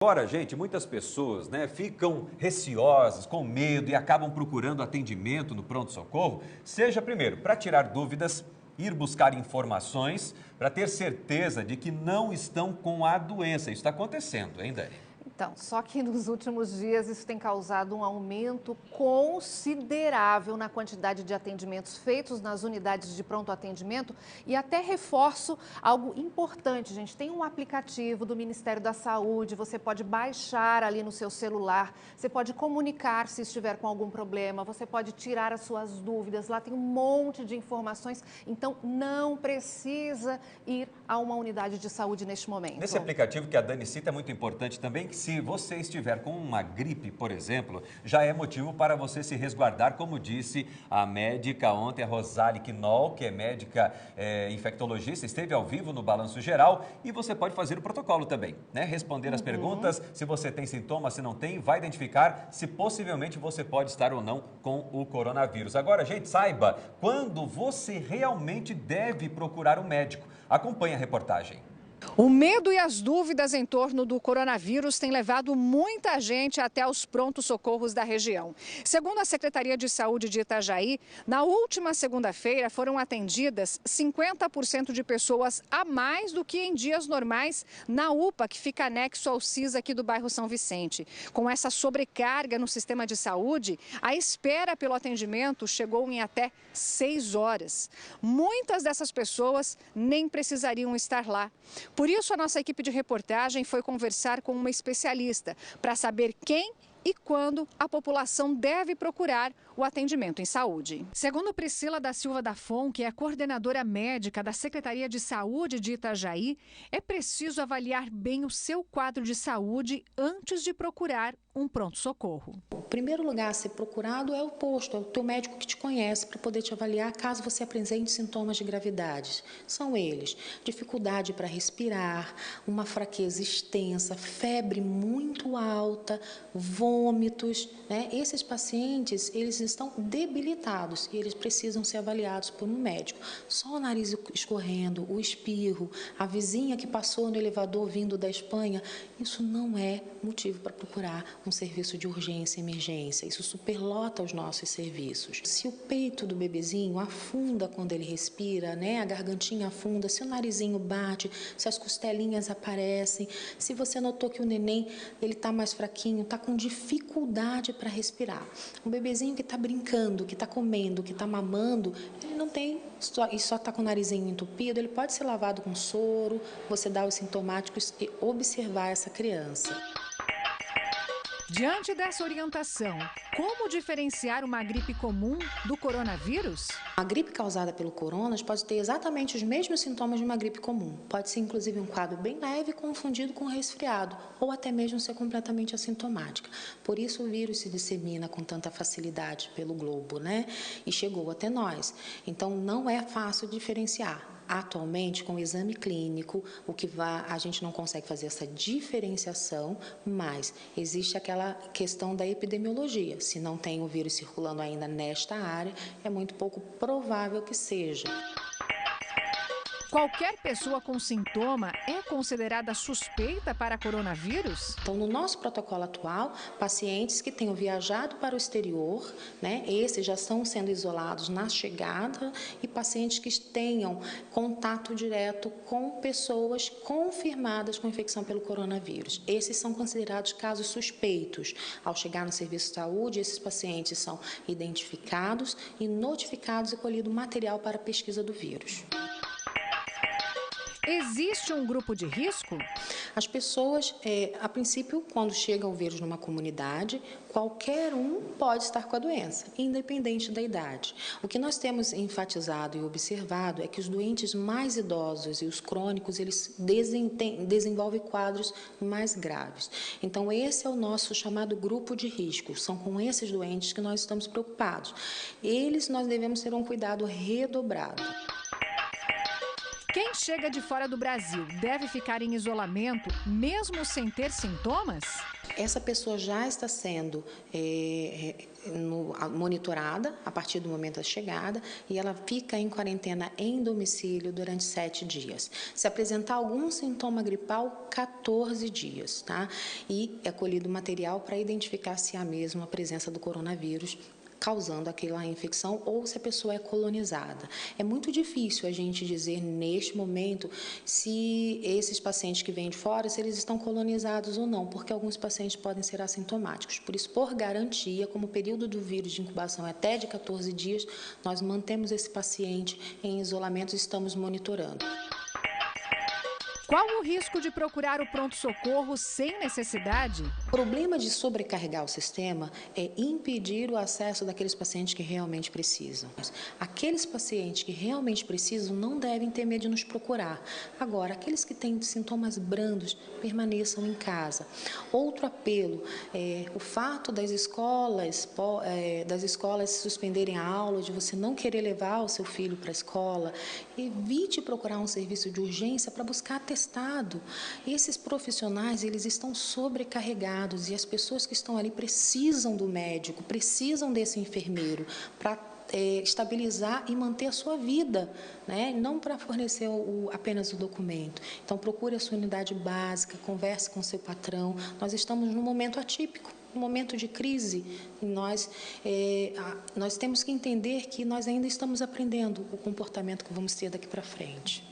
Agora, gente, muitas pessoas, ficam receosas, com medo e acabam procurando atendimento no pronto-socorro, seja primeiro para tirar dúvidas, ir buscar informações, para ter certeza de que não estão com a doença. Isso está acontecendo, hein, Dani? Então, só que nos últimos dias isso tem causado um aumento considerável na quantidade de atendimentos feitos nas unidades de pronto atendimento e até reforço algo importante, gente. Tem um aplicativo do Ministério da Saúde, você pode baixar ali no seu celular, você pode comunicar se estiver com algum problema, você pode tirar as suas dúvidas, lá tem um monte de informações, então não precisa ir a uma unidade de saúde neste momento. Nesse aplicativo que a Dani cita é muito importante também que se você estiver com uma gripe, por exemplo, já é motivo para você se resguardar, como disse a médica ontem, a Rosali Knoll, que é médica infectologista, esteve ao vivo no Balanço Geral e você pode fazer o protocolo também, Responder as perguntas, se você tem sintomas, se não tem, vai identificar se possivelmente você pode estar ou não com o coronavírus. Agora, gente, saiba quando você realmente deve procurar um médico. Acompanhe a reportagem. O medo e as dúvidas em torno do coronavírus têm levado muita gente até os prontos-socorros da região. Segundo a Secretaria de Saúde de Itajaí, na última segunda-feira foram atendidas 50% de pessoas a mais do que em dias normais na UPA, que fica anexo ao CIS aqui do bairro São Vicente. Com essa sobrecarga no sistema de saúde, a espera pelo atendimento chegou em até 6 horas. Muitas dessas pessoas nem precisariam estar lá. Por isso, a nossa equipe de reportagem foi conversar com uma especialista para saber quem e quando a população deve procurar o atendimento em saúde. Segundo Priscila da Silva da Fon, que é a coordenadora médica da Secretaria de Saúde de Itajaí, é preciso avaliar bem o seu quadro de saúde antes de procurar um pronto-socorro. O primeiro lugar a ser procurado é o posto, é o teu médico que te conhece para poder te avaliar caso você apresente sintomas de gravidade. São eles: dificuldade para respirar, uma fraqueza extensa, febre muito alta, vômitos, Esses pacientes, eles estão debilitados e eles precisam ser avaliados por um médico. Só o nariz escorrendo, o espirro, a vizinha que passou no elevador vindo da Espanha, isso não é motivo para procurar um serviço de urgência e emergência. Isso superlota os nossos serviços. Se o peito do bebezinho afunda quando ele respira, a gargantinha afunda, se o narizinho bate, se as costelinhas aparecem, se você notou que o neném ele está mais fraquinho, está com dificuldade para respirar. Um bebezinho que está brincando, que está comendo, que está mamando, ele não tem e só está com o narizinho entupido, ele pode ser lavado com soro, você dá os sintomáticos e observar essa criança. Diante dessa orientação, como diferenciar uma gripe comum do coronavírus? A gripe causada pelo corona pode ter exatamente os mesmos sintomas de uma gripe comum. Pode ser, inclusive, um quadro bem leve confundido com resfriado, ou até mesmo ser completamente assintomática. Por isso, o vírus se dissemina com tanta facilidade pelo globo, E chegou até nós. Então, não é fácil diferenciar. Atualmente, com o exame clínico, a gente não consegue fazer essa diferenciação, mas existe aquela questão da epidemiologia. Se não tem o vírus circulando ainda nesta área, é muito pouco provável que seja. Qualquer pessoa com sintoma é considerada suspeita para coronavírus? Então, no nosso protocolo atual, pacientes que tenham viajado para o exterior, esses já estão sendo isolados na chegada, e pacientes que tenham contato direto com pessoas confirmadas com infecção pelo coronavírus. Esses são considerados casos suspeitos. Ao chegar no serviço de saúde, esses pacientes são identificados e notificados e colhido material para a pesquisa do vírus. Existe um grupo de risco? As pessoas, a princípio, quando chega o vírus numa comunidade, qualquer um pode estar com a doença, independente da idade. O que nós temos enfatizado e observado é que os doentes mais idosos e os crônicos, eles desenvolvem quadros mais graves. Então, esse é o nosso chamado grupo de risco. São com esses doentes que nós estamos preocupados. Nós devemos ter um cuidado redobrado. Quem chega de fora do Brasil deve ficar em isolamento mesmo sem ter sintomas? Essa pessoa já está sendo monitorada a partir do momento da chegada e ela fica em quarentena em domicílio durante 7 dias. Se apresentar algum sintoma gripal, 14 dias, tá? E é colhido material para identificar se há mesmo a presença do coronavírus causando aquela infecção ou se a pessoa é colonizada. É muito difícil a gente dizer neste momento se esses pacientes que vêm de fora, se eles estão colonizados ou não, porque alguns pacientes podem ser assintomáticos. Por isso, por garantia, como o período do vírus de incubação é até de 14 dias, nós mantemos esse paciente em isolamento e estamos monitorando. Qual o risco de procurar o pronto-socorro sem necessidade? O problema de sobrecarregar o sistema é impedir o acesso daqueles pacientes que realmente precisam. Aqueles pacientes que realmente precisam não devem ter medo de nos procurar. Agora, aqueles que têm sintomas brandos, permaneçam em casa. Outro apelo é o fato das escolas suspenderem a aula, de você não querer levar o seu filho para a escola. Evite procurar um serviço de urgência para buscar atestado. Esses profissionais, eles estão sobrecarregados e as pessoas que estão ali precisam do médico, precisam desse enfermeiro para estabilizar e manter a sua vida, né? Não para fornecer apenas o documento. Então, procure a sua unidade básica, converse com o seu patrão. Nós estamos num momento atípico, um momento de crise. Nós temos que entender que nós ainda estamos aprendendo o comportamento que vamos ter daqui para frente.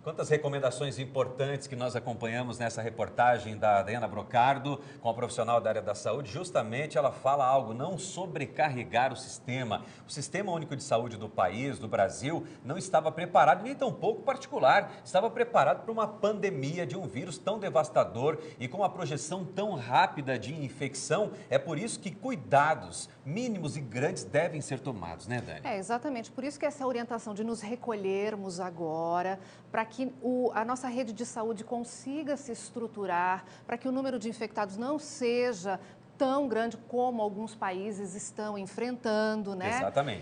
Quantas recomendações importantes que nós acompanhamos nessa reportagem da Diana Brocardo, com a profissional da área da saúde. Justamente ela fala algo, não sobrecarregar o sistema. O Sistema Único de Saúde do país, do Brasil, não estava preparado, nem tampouco particular, estava preparado para uma pandemia de um vírus tão devastador e com uma projeção tão rápida de infecção. É por isso que cuidados mínimos e grandes devem ser tomados, né, Dani? Exatamente. Por isso que essa orientação de nos recolhermos agora, para que a nossa rede de saúde consiga se estruturar, para que o número de infectados não seja tão grande como alguns países estão enfrentando, né? Exatamente.